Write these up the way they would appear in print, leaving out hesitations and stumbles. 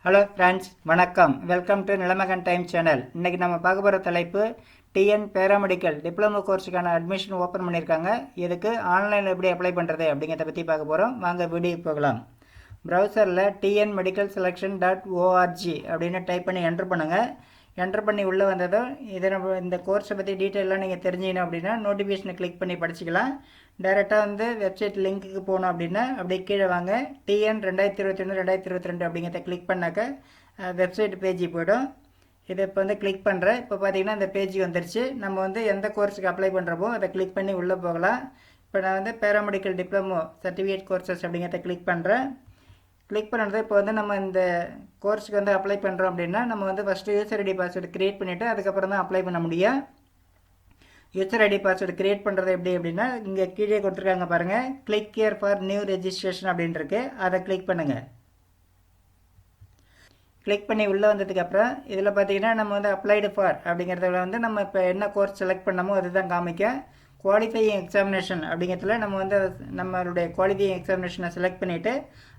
Hello friends, வணக்கம். Welcome to Nilamagan time channel. இன்றைக்கி நம்ம பார்க்க போகிற தலைப்பு டிஎன் பேராமெடிக்கல் டிப்ளமோ கோர்ஸுக்கான அட்மிஷன் ஓப்பன் பண்ணியிருக்காங்க. இதுக்கு ஆன்லைனில் எப்படி அப்ளை பண்ணுறது அப்படிங்கிறத பற்றி பார்க்க போகிறோம். வாங்க வீடியோ போகலாம். ப்ரௌசரில் டிஎன் மெடிக்கல் செலெக்ஷன் .org அப்படின்னு டைப் பண்ணி என்ட்ரு பண்ணுங்கள். என்ட்ரு பண்ணி உள்ளே வந்ததும் இந்த கோர்ஸை பற்றி டீட்டெயிலாக நீங்கள் தெரிஞ்சிக்கணும் அப்படின்னா நோட்டிஃபிகேஷனை கிளிக் பண்ணி படிச்சிக்கலாம். டைரெக்டாக வெப்சைட் லிங்க்குக்கு போகணும் அப்படின்னா அப்படியே கீழே வாங்க. டிஎன் 2021-2022 அப்படிங்கிறத கிளிக் பண்ணாக்க வெப்சைட் பேஜி போய்டும். இதை இப்போ கிளிக் பண்ணுறேன். இப்போ பார்த்தீங்கன்னா இந்த பேஜ் வந்துருச்சு. நம்ம எந்த கோர்ஸுக்கு அப்ளை பண்ணுறப்போ அதை கிளிக் பண்ணி உள்ளே போகலாம். இப்போ நான் பேராமெடிக்கல் டிப்ளமோ சர்டிஃபிகேட் கோர்சஸ் அப்படிங்கிறத கிளிக் பண்ணுறேன். கிளிக் பண்ணுறது இப்போ நம்ம இந்த கோர்ஸுக்கு அப்ளை பண்ணுறோம் அப்படின்னா நம்ம first user ID password create பண்ணிவிட்டு அதுக்கப்புறம் தான் அப்ளை பண்ண முடியும். யூசர் ஐடி பாஸ்வேர்டு க்ரியேட் பண்ணுறது எப்படி அப்படின்னா இங்கே கீழே கொடுத்துருக்காங்க பாருங்கள், click here for new registration அப்படின்ட்டு அதை கிளிக் பண்ணுங்கள். கிளிக் பண்ணி உள்ளே வந்ததுக்கப்புறம் இதில் பார்த்தீங்கன்னா நம்ம அப்ளைடு ஃபார் அப்படிங்கிறதுல நம்ம இப்போ என்ன கோர்ஸ் செலக்ட் பண்ணமோ அதுதான் காமிக்கும். குவாலிஃபையிங் எக்ஸாமினேஷன் அப்படிங்கிறதுல நம்ம நம்மளுடைய குவாலிஃபையிங் எக்ஸாமினேஷனை செலக்ட் பண்ணிவிட்டு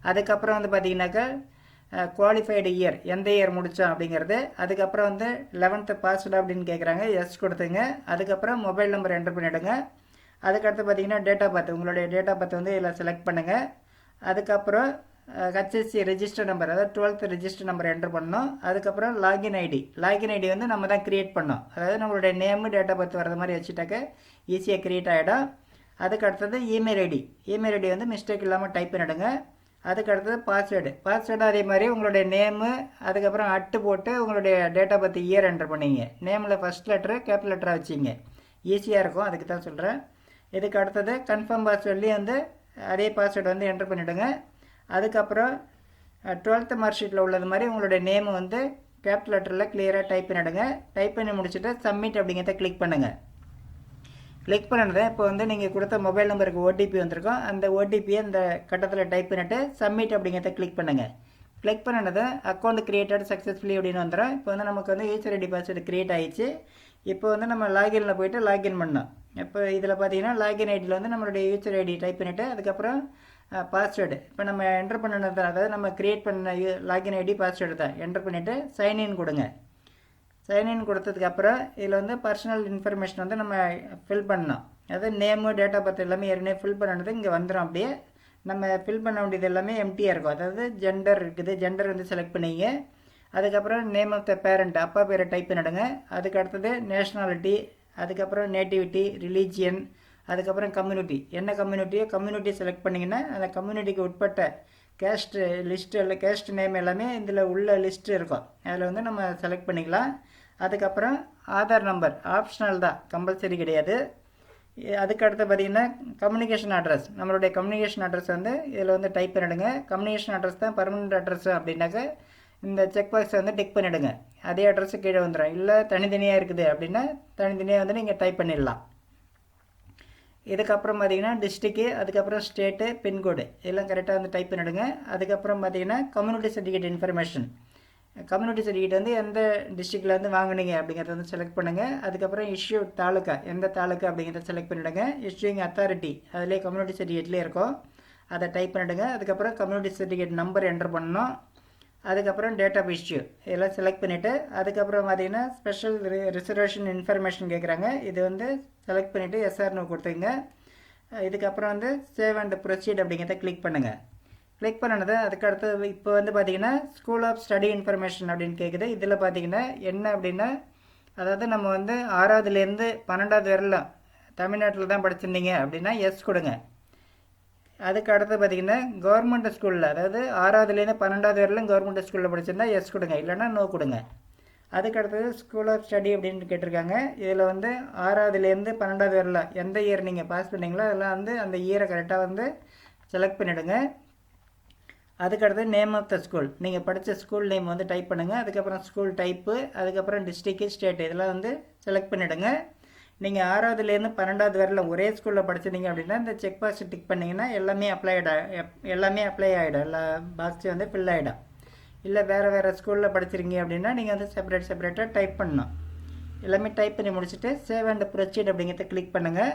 அதுக்கப்புறம் பார்த்தீங்கன்னாக்கா குவாலிஃபைடு இயர் எந்த இயர் முடித்தோம் அப்படிங்கிறது, அதுக்கப்புறம் 11th பாஸ்டு அப்படின்னு கேட்குறாங்க, எஸ் கொடுத்துங்க. அதுக்கப்புறம் மொபைல் நம்பர் என்ட்ரு பண்ணிவிடுங்க. அதுக்கடுத்து பார்த்தீங்கன்னா டேட் ஆஃப் பர்த், உங்களுடைய டேட் ஆஃப் பர்த் இதில் செலக்ட் பண்ணுங்கள். அதுக்கப்புறம் H.S.C ரெஜிஸ்டர் நம்பர், அதாவது 12th ரெஜிஸ்டர் நம்பர் என்ட்ரு பண்ணணும். அதுக்கப்புறம் லாகின் ஐடி நம்ம தான் க்ரியேட் பண்ணோம். அதாவது நம்மளுடைய நேமு டேட் ஆஃப் பர்த் வரது மாதிரி வச்சுட்டாக்க ஈஸியாக க்ரியேட் ஆகிடும். அதுக்கு அடுத்தது இமெயில் ஐடி மிஸ்டேக் இல்லாமல் டைப் பண்ணிவிடுங்க. அதுக்கு அடுத்தது பாஸ்வேர்டு அதே மாதிரி உங்களுடைய நேமு அதுக்கப்புறம் அட்டு போட்டு உங்களுடைய date of birth year enter பண்ணிங்க. நேமில் ஃபஸ்ட் லெட்டரு கேபிட்டல் லெட்டராக வச்சிங்க, ஈஸியாக இருக்கும். அதுக்கு தான் சொல்கிறேன். இதுக்கு அடுத்தது கன்ஃபார்ம் பாஸ்வேர்ட்லேயும் அதே பாஸ்வேர்டு என்ட்ரு பண்ணிவிடுங்க. அதுக்கப்புறம் 12th மார்க் ஷீட்டில் உள்ளது மாதிரி உங்களுடைய நேமு கேபிட்டல் லெட்டரில் கிளியராக டைப் பண்ணிவிடுங்க. டைப் பண்ணி முடிச்சுட்டு சப்மிட் அப்படிங்கிறத கிளிக் பண்ணுங்கள். கிளிக் பண்ணுறது இப்போ நீங்கள் கொடுத்த மொபைல் நம்பருக்கு ஓடிபி வந்திருக்கோம். அந்த ஓடிபியை இந்த கட்டத்தில் டைப் பண்ணிவிட்டு சப்மிட் அப்படிங்கிறத கிளிக் பண்ணுங்கள். கிளிக் பண்ணினது அக்கௌண்ட் கிரியேட்டட் சக்ஸஸ்ஃபுல்லி அப்படின்னு வந்துடும். இப்போ நமக்கு யூசர் ஐடி பாஸ்வேர்டு கிரியேட் ஆகிடுச்சு. இப்போ நம்ம லாகினில் போய்ட்டு லாகின் பண்ணோம். இப்போ இதில் பார்த்தீங்கன்னா லாகின் ஐடியில் நம்மளுடைய யூசர் ஐடி டைப் பண்ணிவிட்டு அதுக்கப்புறம் பாஸ்வேர்டு இப்போ நம்ம என்ட்ரு பண்ணினது, அதாவது நம்ம க்ரியேட் பண்ண லாகின் ஐடி பாஸ்வேர்டு தான் என்ட்ரு பண்ணிவிட்டு சைன்இன் கொடுங்க. சைன்இன் கொடுத்ததுக்கப்புறம் இதில் பர்சனல் இன்ஃபர்மேஷன் நம்ம ஃபில் பண்ணோம். அதாவது நேமு டேட் ஆஃப் பர்த் எல்லாமே ஏற்கனவே ஃபில் பண்ணது இங்கே வந்துடும். அப்படியே நம்ம ஃபில் பண்ண வேண்டியது எல்லாமே எம்டியாக இருக்கும். அதாவது ஜெண்டர் இருக்குது, ஜெண்டர் செலக்ட் பண்ணிங்க. அதுக்கப்புறம் நேம் ஆஃப் த பேரண்ட், அப்பா பேரை டைப் பண்ணிவிடுங்க. அதுக்கு அடுத்தது நேஷ்னாலிட்டி, அதுக்கப்புறம் நேட்டிவிட்டி, ரிலீஜியன், அதுக்கப்புறம் கம்யூனிட்டி, என்ன கம்யூனிட்டியோ கம்யூனிட்டி செலக்ட் பண்ணிங்கன்னா அந்த கம்யூனிட்டிக்கு உட்பட்ட கேஸ்ட் லிஸ்ட்டு இல்லை கேஸ்ட் நேம் எல்லாமே இதில் உள்ள லிஸ்ட்டு இருக்கும். அதில் நம்ம செலக்ட் பண்ணிக்கலாம். அதுக்கப்புறம் ஆதார் நம்பர் ஆப்ஷனல் தான், கம்பல்சரி கிடையாது. அதுக்கு அடுத்து பார்த்திங்கன்னா கம்யூனிகேஷன் அட்ரஸ், நம்மளுடைய கம்யூனிகேஷன் அட்ரஸ் இதில் டைப் பண்ணிவிடுங்க. கம்யூனிகேஷன் அட்ரஸ் தான் பர்மனெண்ட் அட்ரஸ் அப்படின்னாக்க இந்த செக் பாக்ஸை டிக் பண்ணிவிடுங்க. அதே அட்ரஸு கீழே வந்துடும். இல்லை தனித்தனியாக இருக்குது அப்படின்னா தனித்தனியாக நீங்கள் டைப் பண்ணிடலாம். இதுக்கப்புறம் பார்த்தீங்கன்னா டிஸ்ட்ரிக்கு, அதுக்கப்புறம் ஸ்டேட்டு, பின்கோடு எல்லாம் கரெக்டாக டைப் பண்ணிவிடுங்க. அதுக்கப்புறம் பார்த்தீங்கன்னா community certificate information, community certificate எந்த டிஸ்ட்ரிக்டில் வாங்கினீங்க அப்படிங்கிறத செலக்ட் பண்ணுங்கள். அதுக்கப்புறம் இஷ்யூ தாலுக்கா, எந்த தாலுக்கா அப்படிங்கிறத செலக்ட் பண்ணிவிடுங்க. இஷ்யூயிங் அத்தாரிட்டி அதிலே கம்யூனிட்டி சர்டிஃபிகேட்லேயே இருக்கும், அதை டைப் பண்ணிவிடுங்க. அதுக்கப்புறம் கம்யூனிட்டி சர்டிஃபிகேட் நம்பர் என்ட்ரு பண்ணணும். அதுக்கப்புறம் டேட் ஆஃப் இஷ்யூ இதெல்லாம் செலக்ட் பண்ணிவிட்டு அதுக்கப்புறம் பார்த்தீங்கன்னா ஸ்பெஷல் ரிசர்வேஷன் இன்ஃபர்மேஷன் கேட்குறாங்க. இது செலக்ட் பண்ணிவிட்டு எஸ்ஆர்னு கொடுத்துங்க. இதுக்கப்புறம் சேவ் அண்ட் ப்ரொசீட் அப்படிங்கிறத கிளிக் பண்ணுங்கள். கிளிக் பண்ணினது அதுக்கடுத்து இப்போ பார்த்தீங்கன்னா ஸ்கூல் ஆஃப் ஸ்டடி இன்ஃபர்மேஷன் அப்படின்னு கேட்குது. இதில் பார்த்தீங்கன்னா என்ன அப்படின்னா, அதாவது நம்ம 6வதுலேருந்து 12வது வரலாம் தமிழ்நாட்டில் தான் படிச்சிருந்தீங்க அப்படின்னா எஸ் கொடுங்க. அதுக்கு அடுத்து பார்த்திங்கன்னா கவர்மெண்ட் ஸ்கூலில், அதாவது 6வதுலேருந்து 12வது வரலும் கவர்மெண்ட் ஸ்கூலில் படிச்சிருந்தா எஸ் கொடுங்க, இல்லைனா நோ கொடுங்க. அதுக்கு அடுத்தது ஸ்கூல் ஆஃப் ஸ்டடி அப்படின்னு கேட்டிருக்காங்க. இதில் 6வதுலேருந்து 12வது வரலாம் எந்த இயர் நீங்கள் பாஸ் பண்ணிங்களோ அதெல்லாம் அந்த இயரை கரெக்டாக செலக்ட் பண்ணிவிடுங்க. அதுக்கடுத்து நேம் ஆஃப் த ஸ்கூல், நீங்கள் படித்த ஸ்கூல் நேம் டைப் பண்ணுங்கள். அதுக்கப்புறம் ஸ்கூல் டைப்பு, அதுக்கப்புறம் டிஸ்ட்ரிக்டு, ஸ்டேட் இதெல்லாம் செலக்ட் பண்ணிவிடுங்க. நீங்கள் 6வதுலேருந்து 12வது வரலாம் ஒரே ஸ்கூலில் படிச்சிருந்தீங்க அப்படின்னா இந்த செக் பாக்ஸ் டிக் பண்ணிங்கன்னா எல்லாமே அப்ளை ஆகிடும், எல்லா பாக்ஸும் ஃபில் ஆகிடும். இல்லை வேறு ஸ்கூலில் படிச்சிருக்கீங்க அப்படின்னா நீங்கள் செப்பரேட்டாக டைப் பண்ணணும். எல்லாமே டைப் பண்ணி முடிச்சுட்டு சேவ் அண்ட் ப்ரொசீட் அப்படிங்கிறத கிளிக் பண்ணுங்கள்.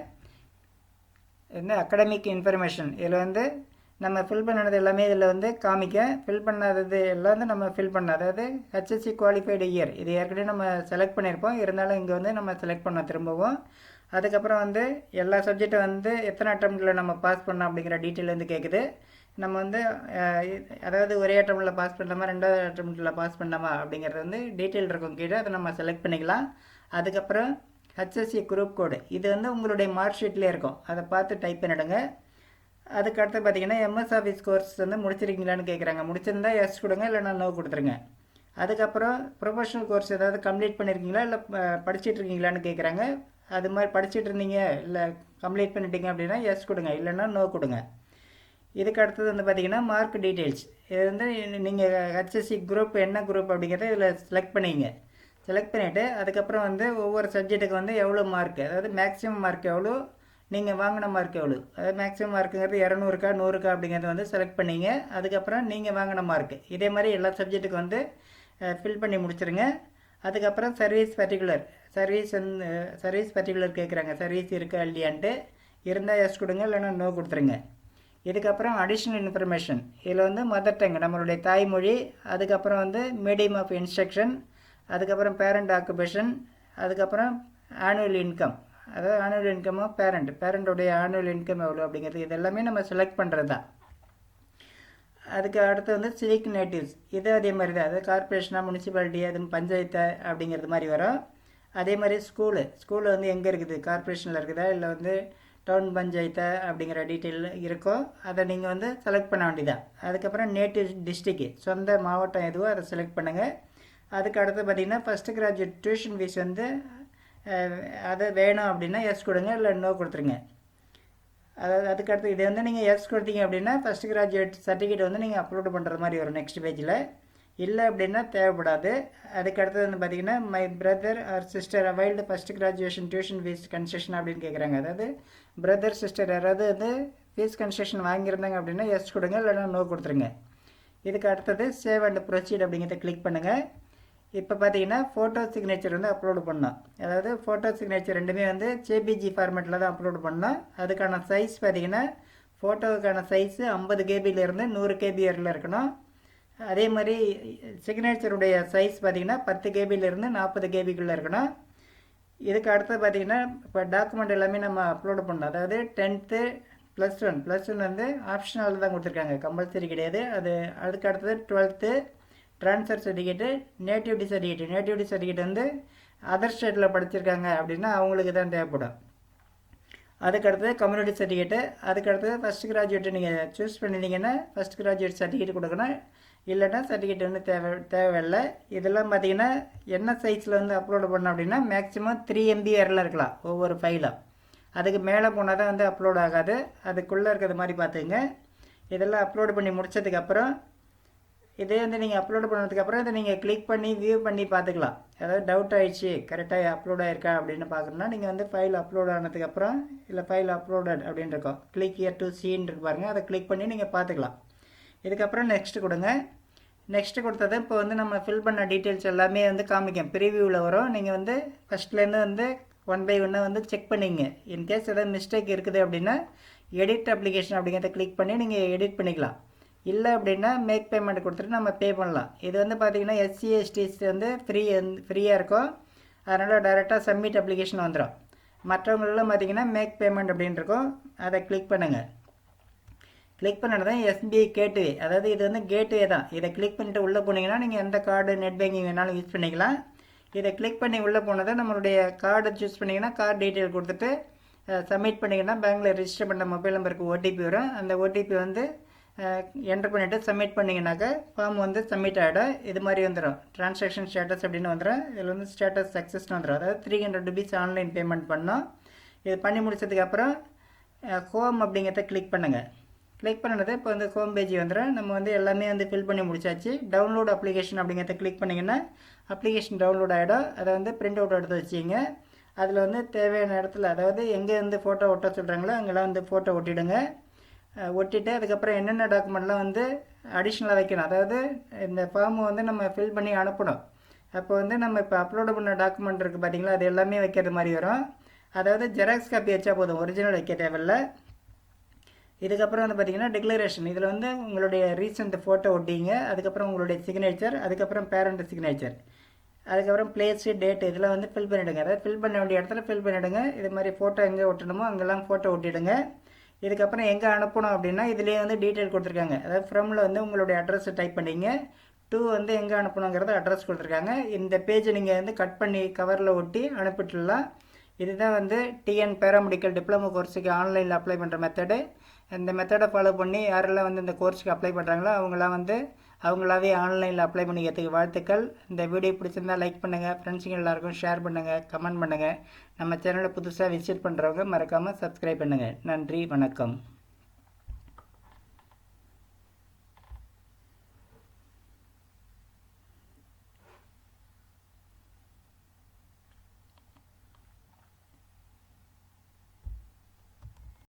அகாடமிக் இன்ஃபர்மேஷன் இதில் நம்ம ஃபில் பண்ணது எல்லாமே இதில் வந்து காமிக்க. ஃபில் பண்ணாதது எல்லாம் வந்து நம்ம ஃபில் பண்ண, அதாவது ஹெச்எஸ்சி குவாலிஃபைடு இயர் இது ஏற்கனவே நம்ம செலக்ட் பண்ணியிருப்போம். இருந்தாலும் இங்கே வந்து நம்ம செலக்ட் பண்ண திரும்பவும். அதுக்கப்புறம் வந்து எல்லா சப்ஜெக்டும் வந்து எத்தனை அட்டம்ப்டில் நம்ம பாஸ் பண்ணோம் அப்படிங்கிற டீட்டெயில் வந்து கேட்குது. நம்ம வந்து அதாவது ஒரே அட்டம்ப்டில் பாஸ் பண்ணலாமா, ரெண்டாவது அட்டம்ப்டில் பாஸ் பண்ணலாமா அப்படிங்கிறது வந்து டீட்டெயில் இருக்கும் கீழே, அதை நம்ம செலக்ட் பண்ணிக்கலாம். அதுக்கப்புறம் ஹெச்எஸ்சி குரூப் கோடு இது வந்து உங்களுடைய மார்க் ஷீட்லேயே இருக்கும், அதை பார்த்து டைப் பண்ணிவிடுங்க. அதுக்கடுத்து பார்த்தீங்கன்னா எம்எஸ் ஆஃபீஸ் கோர்ஸ் வந்து முடிச்சிருக்கீங்களான்னு கேட்குறாங்க. முடிச்சிருந்தா எஸ் கொடுங்க, இல்லைனா நோ கொடுத்துருங்க. அதுக்கப்புறம் ப்ரொஃபஷனல் கோர்ஸ் ஏதாவது கம்ப்ளீட் பண்ணியிருக்கீங்களா, இல்லை படிச்சுட்டு இருக்கீங்களான்னு கேட்குறாங்க. அது மாதிரி படிச்சுட்டு இருந்தீங்க இல்லை கம்ப்ளீட் பண்ணிட்டீங்க அப்படின்னா எஸ் கொடுங்க, இல்லைன்னா நோ கொடுங்க. இதுக்கு அடுத்தது வந்து பார்த்தீங்கன்னா மார்க் டீட்டெயில்ஸ். இது வந்து நீங்கள் ஹெச்எஸ்சி குரூப் என்ன குரூப் அப்படிங்கிறத இதில் செலக்ட் பண்ணிங்க. செலக்ட் பண்ணிவிட்டு அதுக்கப்புறம் வந்து ஒவ்வொரு சப்ஜெக்ட்டுக்கு வந்து எவ்வளோ மார்க், அதாவது மேக்ஸிமம் மார்க் எவ்வளோ, நீங்கள் வாங்கின மார்க் எவ்வளோ, அதாவது மேக்ஸிமம் மார்க்குங்கிறது 200க்கா 100க்கா அப்படிங்கிறத வந்து செலக்ட் பண்ணிங்க. அதுக்கப்புறம் நீங்கள் வாங்கின மார்க் இதே மாதிரி எல்லா சப்ஜெக்ட்டுக்கு வந்து ஃபில் பண்ணி முடிச்சிருங்க. அதுக்கப்புறம் சர்வீஸ் பர்டிகுலர், சர்வீஸ் பர்டிகுலர் கேட்குறாங்க. சர்வீஸ் இருக்கா இல்லையான்ட்டு, இருந்தால் எஸ் கொடுங்க, இல்லைன்னா நோ கொடுத்துருங்க. இதுக்கப்புறம் அடிஷ்னல் இன்ஃபர்மேஷன், இதில் வந்து மதர் டங் நம்மளுடைய தாய்மொழி, அதுக்கப்புறம் வந்து மீடியம் ஆஃப் இன்ஸ்ட்ரக்ஷன், அதுக்கப்புறம் பேரண்ட் ஆக்குபேஷன், அதுக்கப்புறம் ஆனுவல் இன்கம், அதாவது ஆனுவல் இன்கமோ பேரண்ட்டுடைய ஆனுவல் இன்கம் எவ்வளோ அப்படிங்கிறது இது எல்லாமே நம்ம செலக்ட் பண்ணுறது தான். அதுக்கு அடுத்து வந்து சிவிக் நேட்டிவ்ஸ், இது அதே மாதிரி தான், அதாவது கார்பரேஷனாக முனிசிபாலிட்டி அது பஞ்சாயத்து அப்படிங்கிறது மாதிரி வரும். அதே மாதிரி ஸ்கூலு வந்து எங்கே இருக்குது, கார்பரேஷனில் இருக்குதா இல்லை வந்து டவுன் பஞ்சாயத்து அப்படிங்கிற டீட்டெயில் இருக்கோ அதை நீங்கள் வந்து செலக்ட் பண்ண வேண்டியதான். அதுக்கப்புறம் நேட்டிவ் டிஸ்ட்ரிக்கு, சொந்த மாவட்டம் எதுவோ அதை செலக்ட் பண்ணுங்கள். அதுக்கு அடுத்து பார்த்திங்கன்னா ஃபஸ்ட்டு கிராஜுவேட் டியூஷன் ஃபீஸ் வந்து அதை வேணும் அப்படின்னா எஸ் கொடுங்க, இல்லை நோ கொடுத்துருங்க. அதாவது அதுக்கடுத்து இதை வந்து நீங்கள் எஸ் கொடுத்தீங்க அப்படின்னா ஃபஸ்ட்டு கிராஜுவேட் சர்டிஃபிகேட் வந்து நீங்கள் அப்லோட் பண்ணுற மாதிரி வரும் நெக்ஸ்ட் பேஜில். இல்லை அப்படின்னா தேவைப்படாது. அதுக்கடுத்தது வந்து பார்த்திங்கன்னா my brother or sister availed first graduation tuition fees concession அப்படின்னு கேட்குறாங்க. அதாவது பிரதர் சிஸ்டர் யாராவது வந்து ஃபீஸ் கன்செஷன் வாங்கியிருந்தாங்க அப்படின்னா எஸ் கொடுங்க, இல்லைன்னா நோ கொடுத்துருங்க. இதுக்கு அடுத்தது சேவ் அண்ட் ப்ரொசீட் அப்படிங்கிறத கிளிக் பண்ணுங்கள். இப்போ பார்த்தீங்கன்னா ஃபோட்டோ சிக்னேச்சர் வந்து அப்லோடு பண்ணோம். அதாவது ஃபோட்டோ சிக்னேச்சர் ரெண்டுமே வந்து ஜேபிஜி ஃபார்மேட்டில் தான் அப்லோடு பண்ணோம். அதுக்கான சைஸ் பார்த்தீங்கன்னா ஃபோட்டோவுக்கான சைஸு 50 கேபியிலேருந்து 100 கேபி வரையில் இருக்கணும். அதே மாதிரி சிக்னேச்சருடைய சைஸ் பார்த்திங்கன்னா 10 கேபியிலேருந்து 40 கேபிக்குள்ளே இருக்கணும். இதுக்கு அடுத்து பார்த்திங்கன்னா இப்போ டாக்குமெண்ட் எல்லாமே நம்ம அப்லோடு பண்ணோம். அதாவது 10th +1 வந்து ஆப்ஷனல் தான் கொடுத்துருக்காங்க, கம்பல்சரி கிடையாது. அது அதுக்கு அடுத்தது 12th transfer certificate, nativity certificate வந்து அதர் ஸ்டேட்டில் படிச்சிருக்காங்க அப்படின்னா அவங்களுக்கு தான் தேவைப்படும். அதுக்கடுத்தது கம்யூனிட்டி சர்டிஃபிகேட்டு, அதுக்கடுத்தது ஃபஸ்ட் கிராஜுவேட்டு நீங்கள் சூஸ் பண்ணிட்டீங்கன்னா ஃபஸ்ட் கிராஜுவேட் சர்டிஃபிகேட் கொடுக்கணும், இல்லைன்னா சர்டிஃபிகேட் வந்து தேவையில்லை. இதெல்லாம் பார்த்தீங்கன்னா என்ன சைஸில் வந்து அப்லோடு பண்ணோம் அப்படின்னா மேக்ஸிமம் 3 MB வரையில் இருக்கலாம் ஒவ்வொரு ஃபைலும். அதுக்கு மேலே போனால் தான் வந்து அப்லோட் ஆகாது, அதுக்குள்ளே இருக்கிறது மாதிரி பார்த்துங்க. இதெல்லாம் அப்லோடு பண்ணி முடித்ததுக்கப்புறம் இதே வந்து நீங்கள் அப்லோடு பண்ணதுக்கப்புறம் இதை நீங்கள் கிளிக் பண்ணி வியூ பண்ணி பார்த்துக்கலாம். அதாவது டவுட் ஆகிடுச்சு கரெக்டாக அப்லோட் ஆகிருக்கா அப்படின்னு பார்க்கணுன்னா நீங்கள் வந்து ஃபைல் அப்லோட் ஆனதுக்கப்புறம் இல்லை ஃபைல் அப்லோடட் அப்படின்னு இருக்கும், கிளிக் ஹியர் டு சீன்னு இருக்கு பாருங்கள், அதை கிளிக் பண்ணி நீங்கள் பார்த்துக்கலாம். இதுக்கப்புறம் நெக்ஸ்ட்டு கொடுங்க. நெக்ஸ்ட்டு கொடுத்தது இப்போ வந்து நம்ம ஃபில் பண்ண டீட்டெயில்ஸ் எல்லாமே வந்து காமிக்கும், ப்ரிவியூவில் வரும். நீங்கள் வந்து ஃபஸ்ட்லேருந்து வந்து 1 by 1 வந்து செக் பண்ணிங்க. இன்கேஸ் ஏதாவது மிஸ்டேக் இருக்குது அப்படின்னா எடிட் அப்ளிகேஷன் அப்படிங்கிறத கிளிக் பண்ணி நீங்கள் எடிட் பண்ணிக்கலாம். இல்லை அப்படின்னா மேக் பேமெண்ட் கொடுத்துட்டு நம்ம பே பண்ணலாம். இது வந்து பார்த்திங்கன்னா SC/STs வந்து ஃப்ரீயாக இருக்கும், அதனால் டைரெக்டாக சப்மிட் அப்ளிகேஷன் வந்துடும். மற்றவங்களெல்லாம் பார்த்திங்கன்னா மேக் பேமெண்ட் அப்படின்னு இருக்கும், அதை கிளிக் பண்ணுங்கள். கிளிக் பண்ணது தான் SBI கேட்வே, அதாவது இது வந்து கேட்வே தான். இதை கிளிக் பண்ணிவிட்டு உள்ளே போனீங்கன்னா நீங்கள் எந்த கார்டு நெட் பேங்கிங் வேணாலும் யூஸ் பண்ணிக்கலாம். இதை கிளிக் பண்ணி உள்ளே போனதை நம்மளுடைய கார்டை சூஸ் பண்ணிங்கன்னா கார்டு டீட்டெயில் கொடுத்துட்டு சப்மிட் பண்ணிங்கன்னா பேங்க்கில் ரெஜிஸ்டர் பண்ண மொபைல் நம்பருக்கு OTP வரும். அந்த OTP வந்து என்ட்ரு பண்ணிவிட்டு சப்மிட் பண்ணிங்கனாக்கா ஃபார்ம் வந்து சப்மிட் ஆகிடும். இது மாதிரி வந்துடும், ட்ரான்சாக்ஷன் ஸ்டேட்டஸ் அப்படின்னு வந்துடும். இதில் வந்து ஸ்டேட்டஸ் சக்ஸஸ்னு வந்துடும், அதாவது 300 rupees ஆன்லைன் பேமெண்ட் பண்ணோம். இது பண்ணி முடிச்சதுக்கப்புறம் ஹோம் அப்படிங்கிறத கிளிக் பண்ணுங்கள். கிளிக் பண்ணது இப்போ வந்து ஹோம் பேஜ் வந்துடும். நம்ம வந்து எல்லாமே வந்து ஃபில் பண்ணி முடிச்சாச்சு. டவுன்லோட் அப்ளிகேஷன் அப்படிங்கிறத கிளிக் பண்ணிங்கன்னா அப்ளிகேஷன் டவுன்லோட் ஆகிடும். அதை வந்து பிரிண்ட் அவுட் எடுத்து வச்சிங்க. அதில் வந்து தேவையான இடத்துல, அதாவது எங்கே வந்து ஃபோட்டோ ஒட்ட சொல்கிறாங்களோ அங்கெல்லாம் வந்து ஃபோட்டோ ஒட்டிடுங்க. ஒட்டிட்டு அதுக்கப்புறம் என்னென்ன டாக்குமெண்ட்லாம் வந்து அடிஷ்னலாக வைக்கணும், அதாவது இந்த ஃபார்மை வந்து நம்ம ஃபில் பண்ணி அனுப்பணும். அப்போ வந்து நம்ம இப்போ அப்லோடு பண்ண டாக்குமெண்ட் இருக்குது பார்த்தீங்களா, அது எல்லாமே வைக்கிறது மாதிரி வரும். அதாவது ஜெராக்ஸ் காப்பி வச்சா போதும், ஒரிஜினல் வைக்க தேவையில்லை. இதுக்கப்புறம் வந்து பார்த்திங்கன்னா டிக்ளரேஷன். இதில் வந்து உங்களுடைய ரீசெண்ட் ஃபோட்டோ ஒட்டிங்க, அதுக்கப்புறம் உங்களுடைய சிக்னேச்சர், அதுக்கப்புறம் பேரண்ட் சிக்னேச்சர், அதுக்கப்புறம் பிளேஸு டேட்டு இதெல்லாம் வந்து ஃபில் பண்ணிவிடுங்க. அதாவது ஃபில் பண்ண வேண்டிய இடத்துல ஃபில் பண்ணிவிடுங்க. இது மாதிரி ஃபோட்டோ எங்கே ஒட்டணுமோ அங்கெல்லாம் ஃபோட்டோ ஒட்டிடுங்க. இதுக்கப்புறம் எங்கே அனுப்பணும் அப்படின்னா இதுலேயே வந்து டீட்டெயில் கொடுத்துருக்காங்க. அதாவது ஃப்ரமில் வந்து உங்களுடைய அட்ரஸை டைப் பண்ணிங்க, டூ வந்து எங்கே அனுப்பணுங்கிறத அட்ரஸ் கொடுத்துருக்காங்க. இந்த பேஜை நீங்கள் வந்து கட் பண்ணி கவரில் ஒட்டி அனுப்பிட்டுலாம். இதுதான் வந்து டிஎன் பேராமெடிக்கல் டிப்ளமோ கோர்ஸுக்கு ஆன்லைனில் அப்ளை பண்ணுற மெத்தடு. இந்த மெத்தடை ஃபாலோ பண்ணி யாரெல்லாம் வந்து இந்த கோர்ஸுக்கு அப்ளை பண்ணுறாங்களோ அவங்களாம் வந்து அவங்களாவே ஆன்லைனில் அப்ளை பண்ணிக்கிறதுக்கு வாழ்த்துக்கள். இந்த வீடியோ பிடிச்சிருந்தால் லைக் பண்ணுங்கள், ஃப்ரெண்ட்ஸுங்க எல்லாருக்கும் ஷேர் பண்ணுங்கள், கமெண்ட் பண்ணுங்கள். நம்ம சேனலை புதுசாக விசிட் பண்ணுறவங்க மறக்காமல் சப்ஸ்கிரைப் பண்ணுங்கள். நன்றி, வணக்கம்.